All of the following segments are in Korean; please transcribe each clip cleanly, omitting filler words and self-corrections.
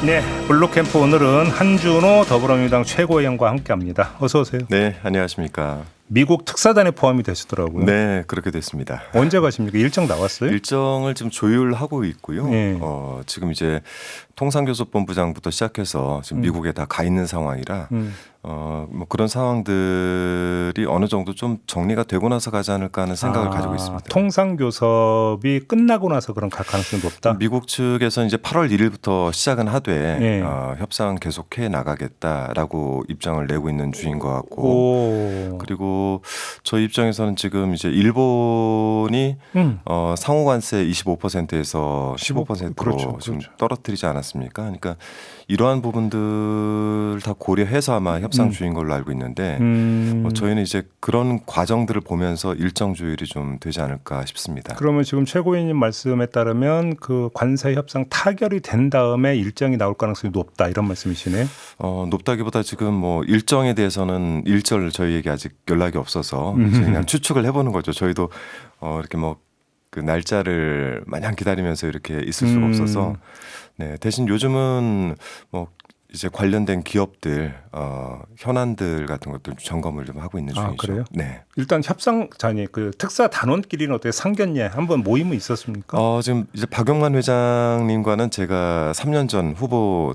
네, 블루캠프 오늘은 한준호 더불어민주당 최고위원과 함께합니다. 어서 오세요. 네, 안녕하십니까. 미국 특사단에 포함이 되시더라고요. 네, 그렇게 됐습니다. 언제 가십니까? 일정 나왔어요? 일정을 지금 조율하고 있고요. 네. 지금 이제 통상교섭본부장부터 시작해서 지금 미국에 다 가 있는 상황이라 뭐 그런 상황들이 어느 정도 좀 정리가 되고 나서 가지 않을까 하는 생각을 가지고 있습니다. 통상교섭이 끝나고 나서 그런 갈 가능성이 높다? 미국 측에서 이제 8월 1일부터 시작은 하되 네. 협상 계속해 나가겠다라고 입장을 내고 있는 중인 것 같고 오. 그리고 저희 입장에서는 지금 이제 일본이 상호관세 25%에서 15%로 그렇죠, 지금 그렇죠. 떨어뜨리지 않았습니까? 그러니까 이러한 부분들 다 고려해서 아마 협상 중인 걸로 알고 있는데 저희는 이제 그런 과정들을 보면서 일정 조율이 좀 되지 않을까 싶습니다. 그러면 지금 최고위원님 말씀에 따르면 그 관세 협상 타결이 된 다음에 일정이 나올 가능성이 높다 이런 말씀이시네요. 높다기보다 지금 뭐 일정에 대해서는 일절 저희에게 아직 연락이 없어서 그냥 추측을 해보는 거죠. 저희도 이렇게 뭐 그 날짜를 마냥 기다리면서 이렇게 있을 수가 없어서 네, 대신 요즘은 뭐 이제 관련된 기업들 현안들 같은 것들 점검을 좀 하고 있는 중이죠. 그래요? 네. 일단 협상자니 그 특사 단원끼리는 어떻게 상견례 한번 모임은 있었습니까? 지금 이제 박용만 회장님과는 제가 3년 전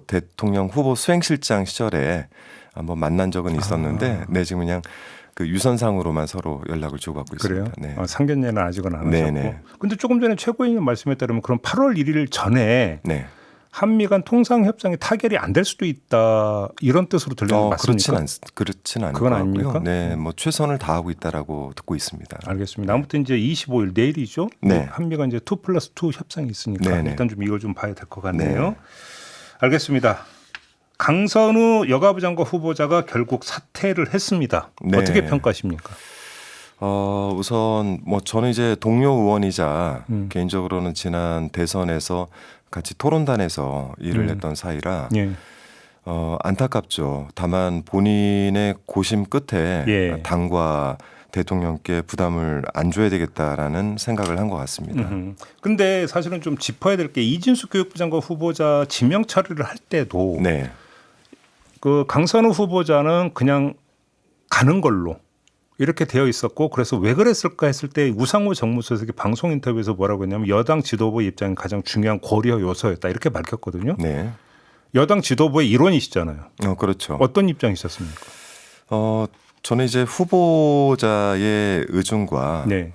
대통령 후보 수행실장 시절에 한번 만난 적은 있었는데, 네, 지금 그냥 그 유선상으로만 서로 연락을 주고받고 그래요? 있습니다. 네. 상견례는 아직은 안 네, 하셨고. 네. 근데 조금 전에 최고위원 말씀에 따르면 그럼 8월 1일 전에 네. 한미 간 통상 협상이 타결이 안 될 수도 있다 이런 뜻으로 들리는 거 맞습니까? 그렇진 않을 그건 것 같고요. 아닙니까? 네, 뭐 최선을 다하고 있다라고 듣고 있습니다. 알겠습니다. 아무튼 이제 25일 내일이죠. 네. 한미가 이제 2+2 협상이 있으니까 네, 네. 일단 좀 이걸 좀 봐야 될 것 같네요. 네. 알겠습니다. 강선우 여가부 장관 후보자가 결국 사퇴를 했습니다. 네. 어떻게 평가하십니까? 우선 뭐 저는 이제 동료 의원이자 개인적으로는 지난 대선에서 같이 토론단에서 일을 했던 사이라 예. 안타깝죠. 다만 본인의 고심 끝에 예. 당과 대통령께 부담을 안 줘야 되겠다라는 생각을 한 것 같습니다. 근데 사실은 좀 짚어야 될 게 이진수 교육부 장관 후보자 지명 처리를 할 때도 네. 그 강선우 후보자는 그냥 가는 걸로 이렇게 되어 있었고 그래서 왜 그랬을까 했을 때 우상호 정무수석이 방송 인터뷰에서 뭐라고 했냐면 여당 지도부 입장이 가장 중요한 고려 요소였다 이렇게 밝혔거든요. 네. 여당 지도부의 일원이시잖아요. 그렇죠. 어떤 입장이셨습니까? 저는 이제 후보자의 의중과 네.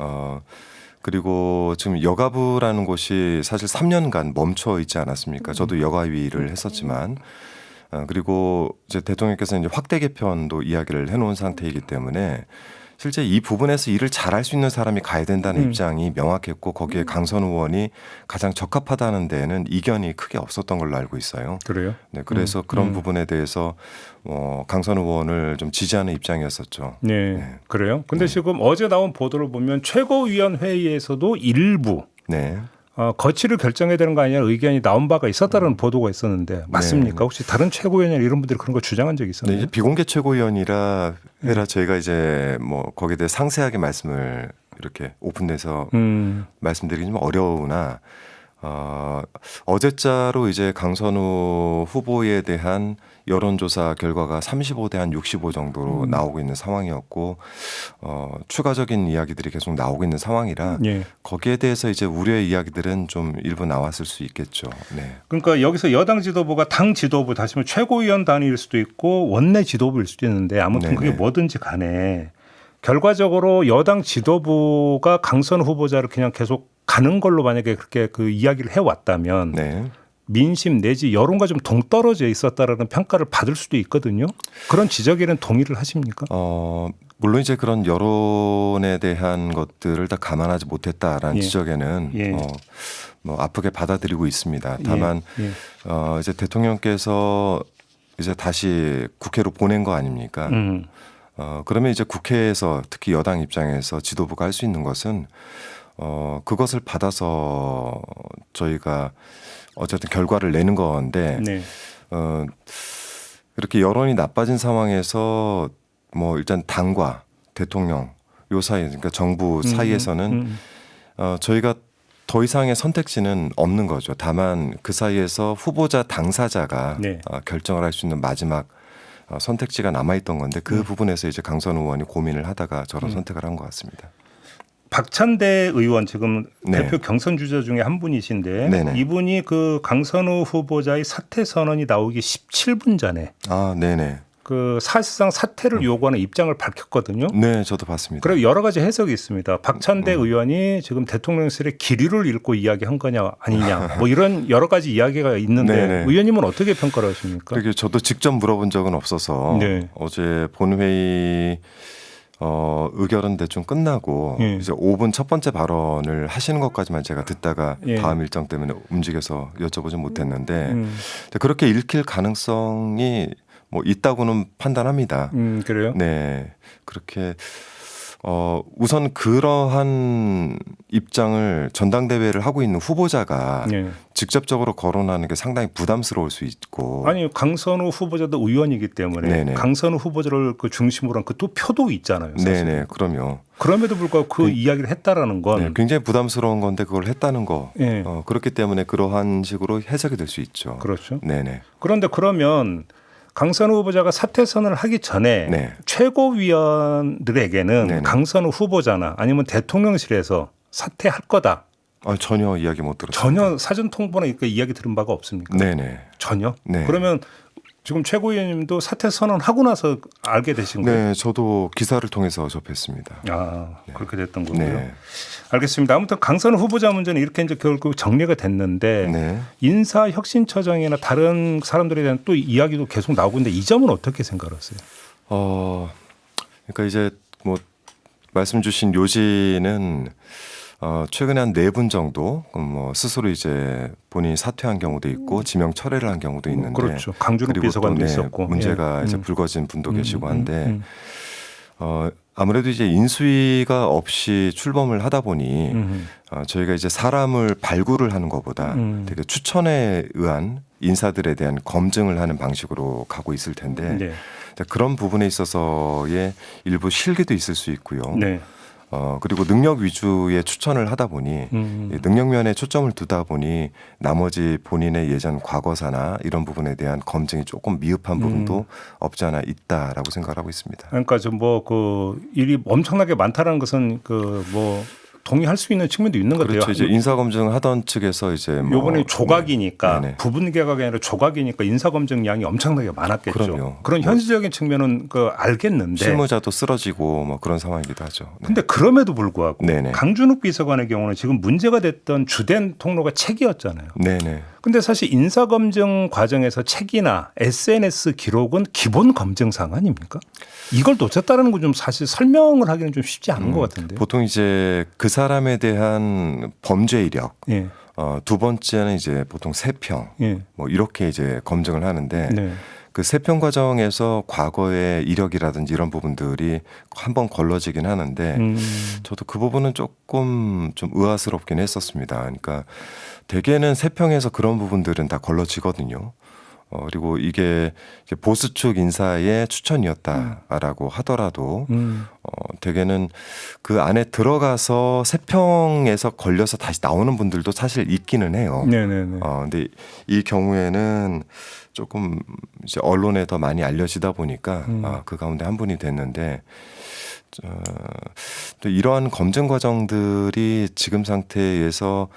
그리고 지금 여가부라는 곳이 사실 3년간 멈춰 있지 않았습니까? 저도 여가위를 했었지만 그리고 이제 대통령께서 이제 확대 개편도 이야기를 해놓은 상태이기 때문에 실제 이 부분에서 일을 잘할 수 있는 사람이 가야 된다는 입장이 명확했고 거기에 강선우 의원이 가장 적합하다는 데에는 이견이 크게 없었던 걸로 알고 있어요. 그래요? 네, 그래서 그런 부분에 대해서 강선우 의원을 좀 지지하는 입장이었었죠. 네, 그래요. 근데 지금 어제 나온 보도를 보면 최고위원 회의에서도 일부 네. 거취를 결정해야 되는 거 아니냐 의견이 나온 바가 있었다는 보도가 있었는데 맞습니까? 혹시 다른 최고위원이나 이런 분들이 그런 거 주장한 적이 네, 있었나요? 이제 비공개 최고위원이라 저희가 이제 뭐 거기에 대해 상세하게 말씀을 이렇게 오픈돼서 말씀드리기 좀 어려우나 어제자로 이제 강선우 후보에 대한 여론조사 결과가 35대 한 65 정도로 나오고 있는 상황이었고 추가적인 이야기들이 계속 나오고 있는 상황이라 예. 거기에 대해서 이제 우려의 이야기들은 좀 일부 나왔을 수 있겠죠. 네. 그러니까 여기서 여당 지도부가 당 지도부 다시 말해 최고위원 단위일 수도 있고 원내 지도부일 수도 있는데 아무튼 그게 네네. 뭐든지 간에 결과적으로 여당 지도부가 강선우 후보자를 그냥 계속 가는 걸로 만약에 그렇게 그 이야기를 해왔다면 네. 민심 내지 여론과 좀 동떨어져 있었다라는 평가를 받을 수도 있거든요. 그런 지적에는 동의를 하십니까? 물론 이제 그런 여론에 대한 것들을 다 감안하지 못했다라는 예. 지적에는 예. 뭐 아프게 받아들이고 있습니다. 다만 예. 이제 대통령께서 이제 다시 국회로 보낸 거 아닙니까? 그러면 이제 국회에서 특히 여당 입장에서 지도부가 할 수 있는 것은 그것을 받아서 저희가 어쨌든 결과를 내는 건데 네. 이렇게 여론이 나빠진 상황에서 뭐 일단 당과 대통령 요 사이 그러니까 정부 사이에서는 저희가 더 이상의 선택지는 없는 거죠. 다만 그 사이에서 후보자 당사자가 네. 결정을 할 수 있는 마지막 선택지가 남아있던 건데 그 부분에서 이제 강선우 의원이 고민을 하다가 저런 선택을 한 것 같습니다. 박찬대 의원 지금 네. 대표 경선 주자 중에 한 분이신데 네네. 이분이 그 강선우 후보자의 사퇴 선언이 나오기 17분 전에 아, 네네. 그 사실상 사퇴를 요구하는 입장을 밝혔거든요. 네, 저도 봤습니다. 그리고 여러 가지 해석이 있습니다. 박찬대 의원이 지금 대통령실의 기류를 읽고 이야기한 거냐 아니냐 뭐 이런 여러 가지 이야기가 있는데 네네. 의원님은 어떻게 평가를 하십니까? 그러게 저도 직접 물어본 적은 없어서 네. 어제 본회의 의결은 대충 끝나고 예. 이제 5분 첫 번째 발언을 하시는 것까지만 제가 듣다가 예. 다음 일정 때문에 움직여서 여쭤보진 못했는데 그렇게 읽힐 가능성이 뭐 있다고는 판단합니다. 그래요? 네, 그렇게 우선 그러한 입장을 전당대회를 하고 있는 후보자가 네. 직접적으로 거론하는 게 상당히 부담스러울 수 있고. 아니 강선우 후보자도 의원이기 때문에 네네. 강선우 후보자를 그 중심으로 한 그 또 표도 있잖아요. 사실. 네네, 그럼요. 그럼에도 불구하고 그 이야기를 했다라는 건 네, 굉장히 부담스러운 건데 그걸 했다는 거. 예. 그렇기 때문에 그러한 식으로 해석이 될 수 있죠. 그렇죠. 네네. 그런데 그러면 강선우 후보자가 사퇴 선언을 하기 전에 네. 최고위원들에게는 네네. 강선우 후보자나 아니면 대통령실에서 사퇴할 거다. 전혀 이야기 못 들었어요. 전혀 사전 통보나 이렇게 이야기 들은 바가 없습니까? 네네. 전혀. 네. 그러면 지금 최고위원님도 사퇴 선언하고 나서 알게 되신 거예요? 네, 저도 기사를 통해서 접했습니다. 아, 그렇게 됐던 거고요. 네. 알겠습니다. 아무튼 강선우 후보자 문제는 이렇게 이제 결국 정리가 됐는데 네. 인사혁신처장이나 다른 사람들에 대한 또 이야기도 계속 나오고 있는데 이 점은 어떻게 생각하세요? 그러니까 이제 뭐 말씀 주신 요지는 최근에 한 4분 정도 뭐 스스로 이제 본인이 사퇴한 경우도 있고 지명 철회를 한 경우도 있는데 그렇죠. 강준욱 그리고 비서관도 또 있었고 문제가 예. 이제 불거진 분도 계시고 한데 아무래도 이제 인수위가 없이 출범을 하다 보니 저희가 이제 사람을 발굴을 하는 것보다 되게 추천에 의한 인사들에 대한 검증을 하는 방식으로 가고 있을 텐데 네. 그런 부분에 있어서의 일부 실기도 있을 수 있고요. 네. 그리고 능력 위주의 추천을 하다 보니 이 능력면에 초점을 두다 보니 나머지 본인의 예전 과거사나 이런 부분에 대한 검증이 조금 미흡한 부분도 없지 않아 있다라고 생각을 하고 있습니다. 그러니까 좀 뭐 그 일이 엄청나게 많다는 것은 그 뭐 동의할 수 있는 측면도 있는 것 같아요. 그렇죠. 이제 인사 검증 하던 측에서 이제 뭐 요번에 조각이니까 네네. 부분 개각이 아니라 조각이니까 인사 검증 양이 엄청나게 많았겠죠. 그럼요. 그런 현실적인 측면은 그 알겠는데. 실무자도 쓰러지고 뭐 그런 상황이기도 하죠. 네. 근데 그럼에도 불구하고 네네. 강준욱 비서관의 경우는 지금 문제가 됐던 주된 통로가 책이었잖아요. 네네. 근데 사실 인사 검증 과정에서 책이나 SNS 기록은 기본 검증사항 아닙니까? 이걸 놓쳤다는 건 좀 사실 설명을 하기는 좀 쉽지 않은 것 같은데. 보통 이제 그 사람에 대한 범죄 이력, 예. 두 번째는 이제 보통 세평, 예. 뭐 이렇게 이제 검증을 하는데 네. 그 세평 과정에서 과거의 이력이라든지 이런 부분들이 한번 걸러지긴 하는데 저도 그 부분은 조금 좀 의아스럽긴 했었습니다. 그러니까 대개는 세평에서 그런 부분들은 다 걸러지거든요. 그리고 이게 보수 측 인사의 추천이었다라고 하더라도 대개는 그 안에 들어가서 세평에서 걸려서 다시 나오는 분들도 사실 있기는 해요. 네네네. 근데 이 경우에는 조금 이제 언론에 더 많이 알려지다 보니까 그 가운데 한 분이 됐는데 또 이러한 검증 과정들이 지금 상태에서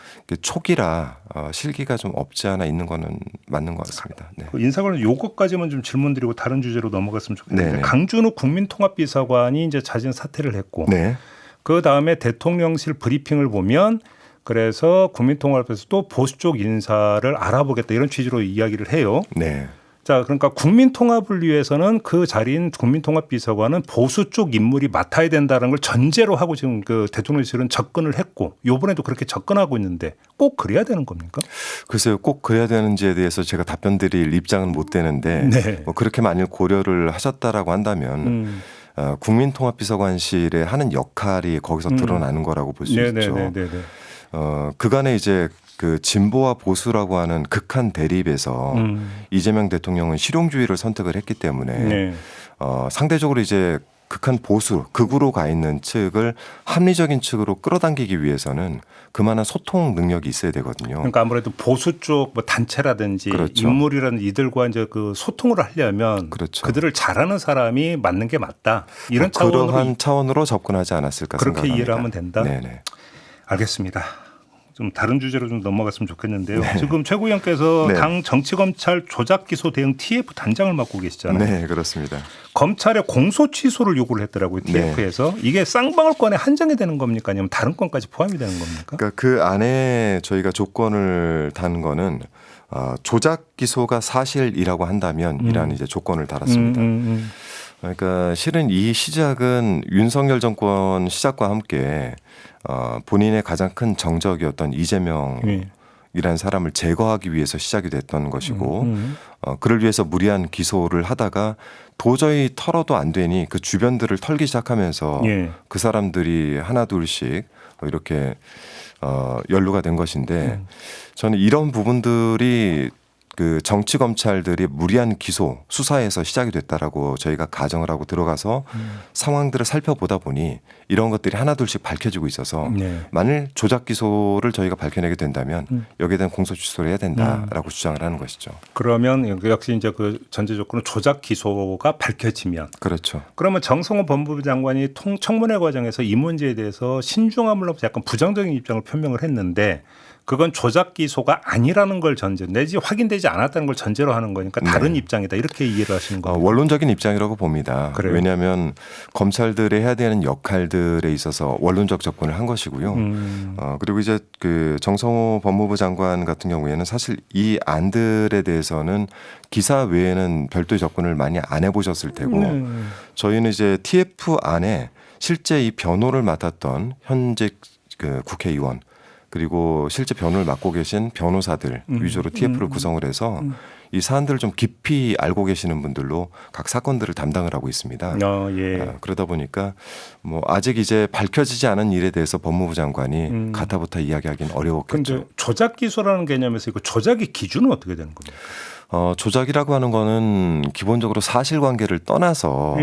초기라 실기가 좀 없지 않아 있는 거는 맞는 것 같습니다. 네. 그 인사 관련 요것까지만 좀 질문드리고 다른 주제로 넘어갔으면 좋겠는데 네네. 강준욱 국민통합비서관이 이제 자진 사퇴를 했고 네. 그 다음에 대통령실 브리핑을 보면 그래서 국민통합에서 또 보수 쪽 인사를 알아보겠다 이런 취지로 이야기를 해요. 네. 자, 그러니까 국민통합을 위해서는 그 자리인 국민통합비서관은 보수 쪽 인물이 맡아야 된다는 걸 전제로 하고 지금 그 대통령실은 접근을 했고 이번에도 그렇게 접근하고 있는데 꼭 그래야 되는 겁니까? 글쎄요, 꼭 그래야 되는지에 대해서 제가 답변 드릴 입장은 못 되는데 네. 뭐 그렇게 만일 고려를 하셨다라고 한다면 국민통합비서관실에 하는 역할이 거기서 드러나는 거라고 볼 수 있죠. 네네네네. 그간에 이제 그 진보와 보수라고 하는 극한 대립에서 이재명 대통령은 실용주의를 선택을 했기 때문에 네. 상대적으로 이제 극한 보수, 극으로 가 있는 측을 합리적인 측으로 끌어당기기 위해서는 그만한 소통 능력이 있어야 되거든요. 그러니까 아무래도 보수 쪽 뭐 단체라든지 그렇죠. 인물이라는 이들과 이제 그 소통을 하려면 그렇죠. 그들을 잘하는 사람이 맞는 게 맞다. 이런 차원으로 그러한 차원으로 접근하지 않았을까 그렇게 생각합니다. 이해를 하면 된다. 네네. 알겠습니다. 좀 다른 주제로 좀 넘어갔으면 좋겠는데요. 지금 최고위원께서 네. 당 정치검찰 조작기소 대응 TF 단장을 맡고 계시잖아요. 네, 그렇습니다. 검찰에 공소 취소를 요구를 했더라고요. TF에서. 이게 쌍방울권에 한정이 되는 겁니까? 아니면 다른 건까지 포함이 되는 겁니까? 그러니까 그 안에 저희가 조건을 단 거는 조작 기소가 사실이라고 한다면이라는 이제 조건을 달았습니다. 그러니까 실은 이 시작은 윤석열 정권 시작과 함께 본인의 가장 큰 정적이었던 이재명이라는 사람을 제거하기 위해서 시작이 됐던 것이고 그를 위해서 무리한 기소를 하다가 도저히 털어도 안 되니 그 주변들을 털기 시작하면서 예. 그 사람들이 하나둘씩 이렇게 연루가 된 것인데 저는 이런 부분들이 그 정치 검찰들이 무리한 기소 수사에서 시작이 됐다라고 저희가 가정을 하고 들어가서 상황들을 살펴보다 보니 이런 것들이 하나둘씩 밝혀지고 있어서 네. 만일 조작 기소를 저희가 밝혀내게 된다면 여기에 대한 공소 취소를 해야 된다라고 주장을 하는 것이죠. 그러면 역시 이제 그 전제 조건은 조작 기소가 밝혀지면 그렇죠. 그러면 정성호 법무부 장관이 청문회 과정에서 이 문제에 대해서 신중함을 넘어서 약간 부정적인 입장을 표명을 했는데 그건 조작 기소가 아니라는 걸 전제 내지 확인되지 않았다는 걸 전제로 하는 거니까 다른 입장이다 이렇게 이해를 하시는 거예요. 원론적인 입장이라고 봅니다. 그래요? 왜냐하면 검찰들이 해야 되는 역할들에 있어서 원론적 접근을 한 것이고요. 그리고 이제 그 정성호 법무부 장관 같은 경우에는 사실 이 안들에 대해서는 기사 외에는 별도의 접근을 많이 안 해보셨을 테고 저희는 이제 TF 안에 실제 이 변호를 맡았던 현직 그 국회의원 그리고 실제 변호를 맡고 계신 변호사들 위주로 TF를 구성을 해서 이 사안들을 좀 깊이 알고 계시는 분들로 각 사건들을 담당을 하고 있습니다. 예. 그러다 보니까 뭐 아직 이제 밝혀지지 않은 일에 대해서 법무부 장관이 가타부타 이야기하기는 어려웠겠죠. 그런데 조작 기소라는 개념에서 이거 조작의 기준은 어떻게 되는 겁니까? 조작이라고 하는 거는 기본적으로 사실관계를 떠나서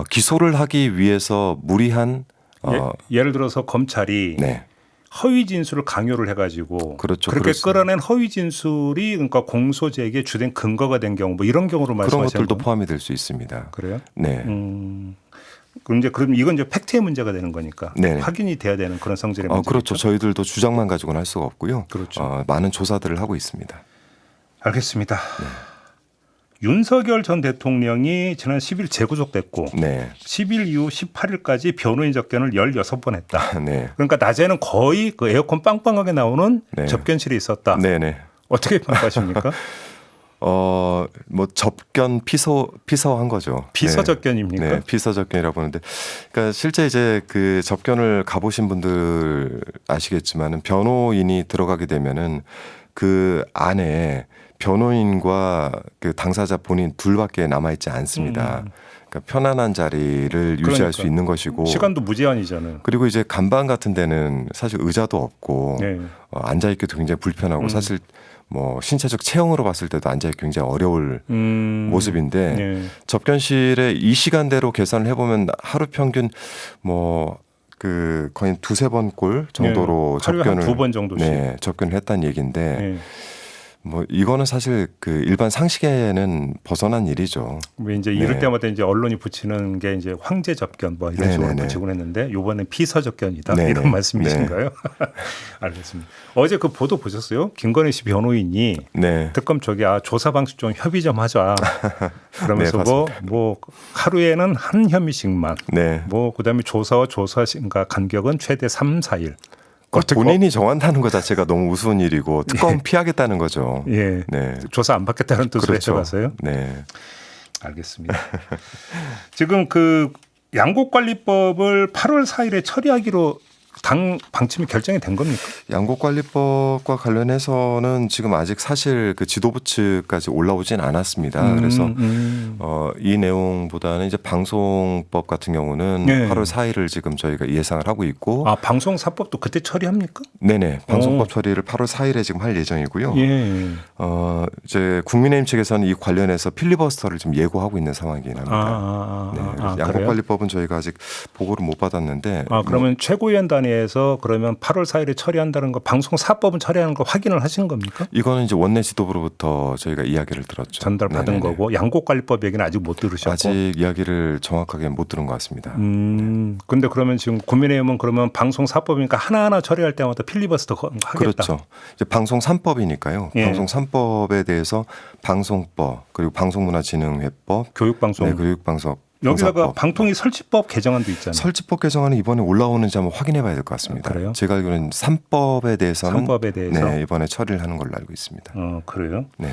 기소를 하기 위해서 무리한 예를 들어서 검찰이 네. 허위 진술을 강요를 해가지고 그렇죠. 그렇게 그렇습니다. 끌어낸 허위 진술이 그러니까 공소 제기의 주된 근거가 된 경우 뭐 이런 경우로 그런 말씀하시는 것들도 거예요? 포함이 될 수 있습니다. 그래요? 네. 그럼 이건 이제 팩트의 문제가 되는 거니까 네네. 확인이 돼야 되는 그런 성질의 문제죠. 그렇죠. 저희들도 주장만 가지고는 할 수가 없고요. 그렇죠. 많은 조사들을 하고 있습니다. 알겠습니다. 윤석열 전 대통령이 지난 10일 재구속됐고 네. 10일 이후 18일까지 변호인 접견을 16번 했다. 네. 그러니까 낮에는 거의 그 에어컨 빵빵하게 나오는 네. 접견실에 있었다. 네네. 어떻게 평가하십니까? 뭐 접견 피서한 거죠. 비서 네. 접견입니까? 네, 피서 접견이라고 하는데, 그러니까 실제 이제 그 접견을 가보신 분들 아시겠지만은 변호인이 들어가게 되면은 그 안에 변호인과 그 당사자 본인 둘밖에 남아 있지 않습니다. 그러니까 편안한 자리를 유지할 수 있는 것이고 시간도 무제한이잖아요. 그리고 이제 간방 같은 데는 사실 의자도 없고 네. 앉아 있기도 굉장히 불편하고 사실 뭐 신체적 체형으로 봤을 때도 앉아 있기 굉장히 어려울 모습인데 네. 접견실에 이 시간대로 계산을 해보면 하루 평균 뭐 그 거의 두세 번 꼴 정도로 네. 하루에 접견을 한 2번 정도씩. 네, 접견을 했다는 얘기인데 네. 뭐 이거는 사실 그 일반 상식에는 벗어난 일이죠. 왜 이제 이럴 네. 때마다 이제 언론이 붙이는 게 이제 황제 접견 뭐 이런 식으로 네네네. 붙이곤 했는데 이번엔 피서 접견이다 네네. 이런 말씀이신가요? 알겠습니다. 어제 그 보도 보셨어요? 김건희 씨 변호인이 네. 특검 쪽에 조사 방식 좀 협의 좀 하자. 그러면서 네, 뭐 하루에는 한 혐의씩만. 네. 뭐 그다음에 조사와 조사인가 간격은 최대 3, 4일. 본인이 정한다는 것 자체가 너무 우스운 일이고 특검 피하겠다는 거죠. 예. 네. 조사 안 받겠다는 뜻으로 그렇죠. 해석하세요? 네. 알겠습니다. 지금 그 양곡관리법을 8월 4일에 처리하기로 당 방침이 결정이 된 겁니까? 양곡관리법과 관련해서는 지금 아직 사실 그 지도부 측까지 올라오진 않았습니다. 그래서 이 내용보다는 이제 방송법 같은 경우는 네. 8월 4일을 지금 저희가 예상을 하고 있고, 아 방송사법도 그때 처리합니까? 네네, 방송법 처리를 8월 4일에 지금 할 예정이고요. 예. 이제 국민의힘 측에서는 이 관련해서 필리버스터를 좀 예고하고 있는 상황이긴 합니다. 네, 그래서 그래요? 양곡관리법은 저희가 아직 보고를 못 받았는데, 그러면 최고위원 단위에서 그러면 8월 4일에 처리한다는 거, 방송사법은 처리하는 거 확인을 하신 겁니까? 이거는 이제 원내 지도부로부터 저희가 이야기를 들었죠. 전달받은 네네네. 거고 양곡관리법 얘기는 아직 못 들으셨고. 아직 이야기를 정확하게 못 들은 것 같습니다. 근데 그러면 지금 국민의힘은 그러면 방송사법이니까 하나하나 처리할 때마다 필리버스터 하겠다. 그렇죠. 이제 방송 3법이니까요. 예. 방송 3법에 대해서 방송법 그리고 방송문화진흥회법, 교육방송. 네, 교육방송 여기다가 방송법. 방통위 설치법 개정안도 있잖아요. 설치법 개정안은 이번에 올라오는지 한번 확인해 봐야 될 것 같습니다. 그래요? 제가 알기로는 3법에 대해서는 3법에 대해서. 네, 이번에 처리를 하는 걸로 알고 있습니다. 그래요? 네.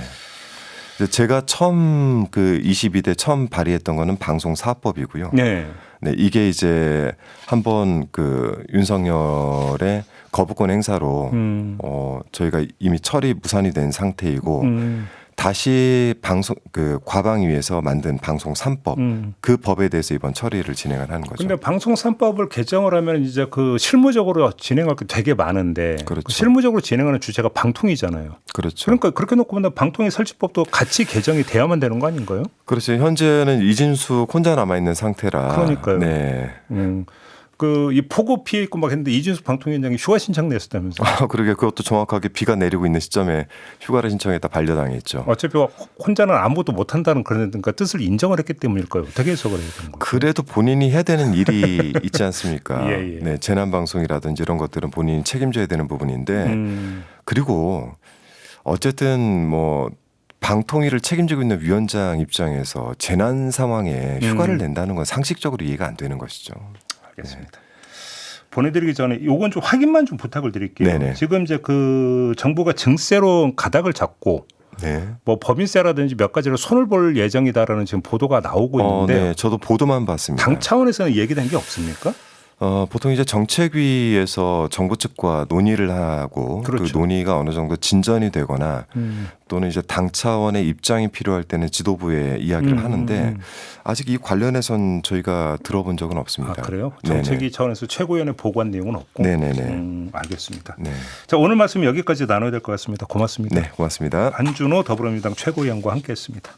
이제 제가 처음 그 22대 처음 발의했던 거는 방송 4법이고요. 네. 네, 이게 이제 한번 그 윤석열의 거부권 행사로 저희가 이미 처리 무산이 된 상태이고 다시 방송 그 과방위에서 만든 방송 3법 그 법에 대해서 이번 처리를 진행을 하는 거죠. 근데 방송 3법을 개정을 하면 이제 그 실무적으로 진행할 게 되게 많은데 그렇죠. 그 실무적으로 진행하는 주체가 방통위잖아요. 그렇죠. 그러니까 그렇게 놓고 보면 방통위 설치법도 같이 개정이 돼야만 되는 거 아닌가요? 그렇죠. 현재는 이진숙 혼자 남아 있는 상태라. 그러니까요. 네. 그 이 폭우 피해 있고 막 했는데 이준석 방통위원장이 휴가 신청 냈었다면서요. 그러게 그것도 정확하게 비가 내리고 있는 시점에 휴가를 신청했다 반려당했죠. 어차피 혼자는 아무것도 못한다는 그런 그러니까 뜻을 인정을 했기 때문일까요? 어떻게 해석을 해야 되는 거예요? 그래도 본인이 해야 되는 일이 있지 않습니까? 예. 네, 재난 방송이라든지 이런 것들은 본인이 책임져야 되는 부분인데 그리고 어쨌든 뭐 방통위를 책임지고 있는 위원장 입장에서 재난 상황에 휴가를 낸다는 건 상식적으로 이해가 안 되는 것이죠. 알겠습니다. 보내드리기 전에 요건 좀 확인만 좀 부탁을 드릴게요. 네네. 지금 이제 그 정부가 증세로 가닥을 잡고 네. 뭐 법인세라든지 몇 가지로 손을 볼 예정이다라는 지금 보도가 나오고 있는데 네, 저도 보도만 봤습니다. 당 차원에서는 얘기된 게 없습니까? 보통 이제 정책위에서 정부 측과 논의를 하고 그렇죠. 그 논의가 어느 정도 진전이 되거나 또는 이제 당 차원의 입장이 필요할 때는 지도부에 이야기를 하는데 아직 이 관련해선 저희가 들어본 적은 없습니다. 그래요? 네네. 정책위 차원에서 최고위원회 보고한 내용은 없고. 네네네. 알겠습니다. 네. 자, 오늘 말씀 여기까지 나눠야 될 것 같습니다. 고맙습니다. 네, 고맙습니다. 안준호 더불어민주당 최고위원과 함께했습니다.